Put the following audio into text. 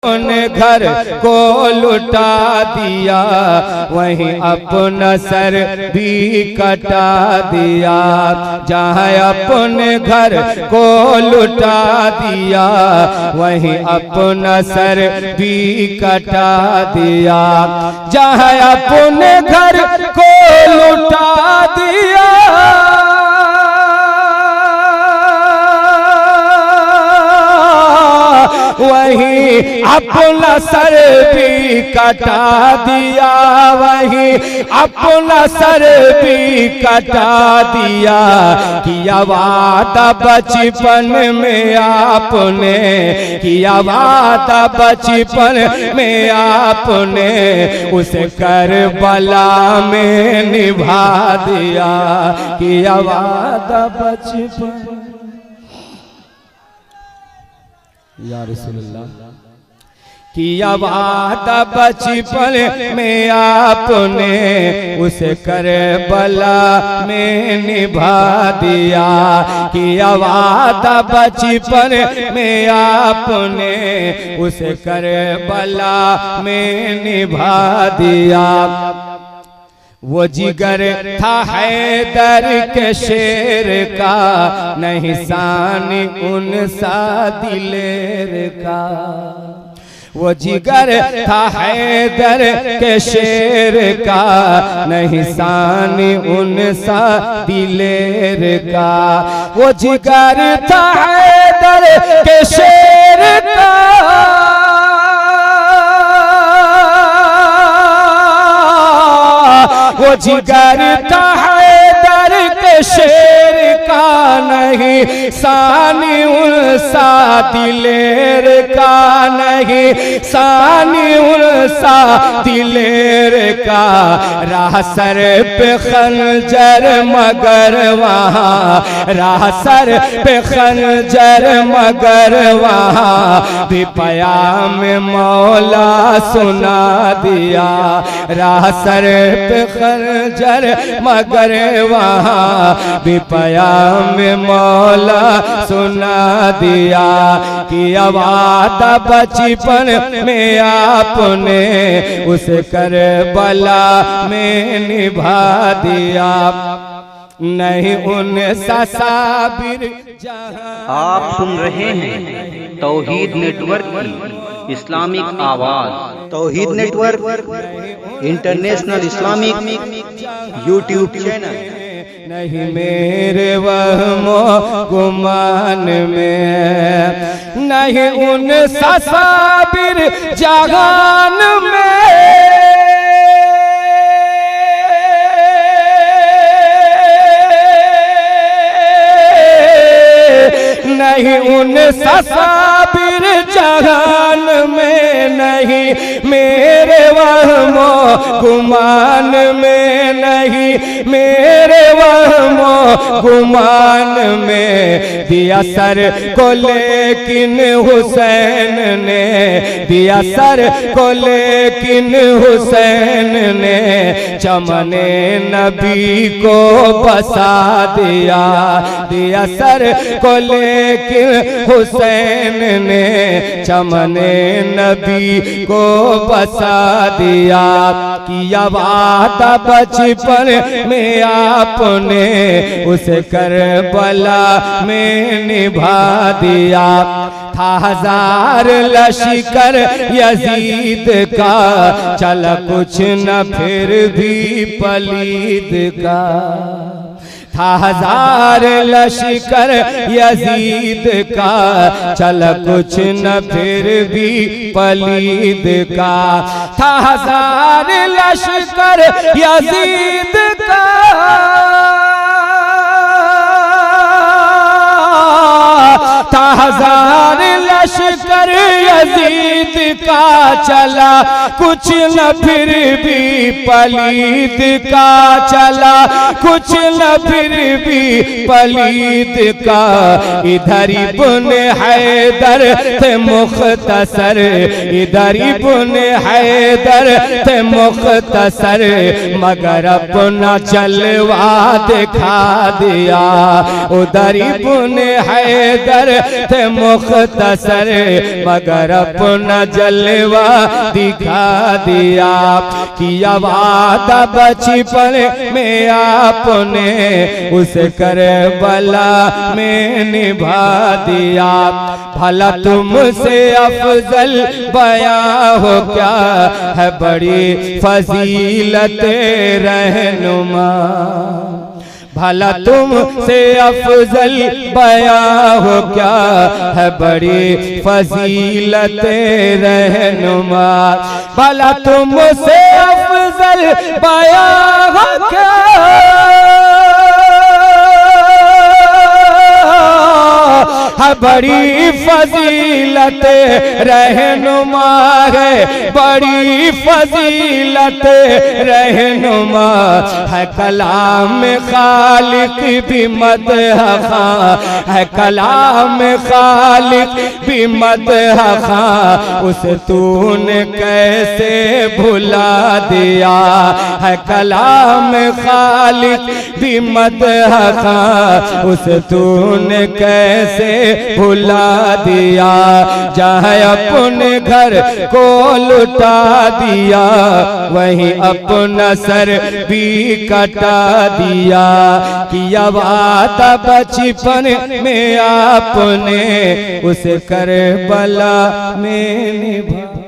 उन घर को लुटा दिया, वहीं अपना सर भी कटा दिया। जहाँ अपने घर को लुटा दिया, वहीं अपना सर भी कटा दिया। जहाँ अपने घर को लुटा दिया, वहीं अपना सर भी कटा दिया, वहीं अपना सर भी कटा दिया। किया वादा बचपन में आपने, किया वादा बचपन में आपने, उसे करबला में निभा दिया। किया वादा बचपन या रसूलल्लाह, किया वादा बचपन में आपने, उसे करबला में निभा दिया। किया वादा बचपन में आपने, उसे करबला में निभा दिया। वो जिगर था हैदर के शेर का, नहीं सानी उन सा दिलेर का। वो जिगर था हैदर के शेर का, नहीं सानी उन सा दिलेर का। वो जिगर था हैदर के शेर का, वो जिगर था हैदर के शेर का, नहीं सानी उन सा दिलेर का, नहीं सानी उन सा दिलेर का। राह सर पे खंजर मगर वहाँ, राह सर पे खंजर मगर वहाँ, भी प्याम मौला सुना दिया। राह सर पे खंजर मगर वहाँ, भी प्याम मौला सुना दिया। किया वादा बचपन में आपने, उस करबला में निभा दिया। नहीं उन साबिर जहां। आप सुन रहे हैं तौहीद नेटवर्क की इस्लामिक आवाज। Tauheed network international Islamic YouTube channel. नहीं मेरे वहमो गुमान में, नहीं उन साबिर जहान में, नहीं उन साबिर जहान में, नहीं मेरे वहमो गुमान में, नहीं मेरे वहमो गुमान में। दिया सर को लेकिन हुसैन ने, दिया सर को लेकिन हुसैन ने, चमने नबी को बसा दिया। दिया सर को लेकिन हुसैन ने, चमने नबी को बसा दिया। किया वादा बचपन में आपने, उस करबला में निभा दिया। था हजार लश्कर यजीद का, चला कुछ न फिर भी पलीद का। था हजार लश्कर यजीद का, चला कुछ न फिर भी पलीद का। था हजार लश्कर यजीद का, था हजार लश्कर यजीद का, चला कुछ न फिर भी पलीद का, चला कुछ न फिर भी पलीद का। इधर इब्ने हैदर थे मुख्तसर, इधर इब्ने हैदर थे मुख्तसर, मगर अपना जलवा दिखा दिया। उधर इब्ने हैदर थे मुख्तसर, मगर अपना अपना जलवा दिखा दिया। किया वादा बचपन में आपने उस करबला में निभा दिया। भला तुमसे अफजल बयां हो क्या है बड़ी फजीलत रहनुमा। भला तुमसे अफजल बयां हो क्या है बड़ी फजीलत रहनुमा। भला तुमसे अफजल बयां हो क्या है बड़ी फजीलत रहनुमा है, बड़ी फजीलत रहनुमा है। कलाम खालिक भी मदह है, कलाम खालिक भी मदह उसे तूने कैसे भुला दिया है। कलाम खालिक भी मदह उसे तूने कैसे भुला दिया। जहाँ अपने घर को लुटा दिया वहीं अपना सर भी कटा दिया। किया वादा बचपन में आपने उस करबला में निभा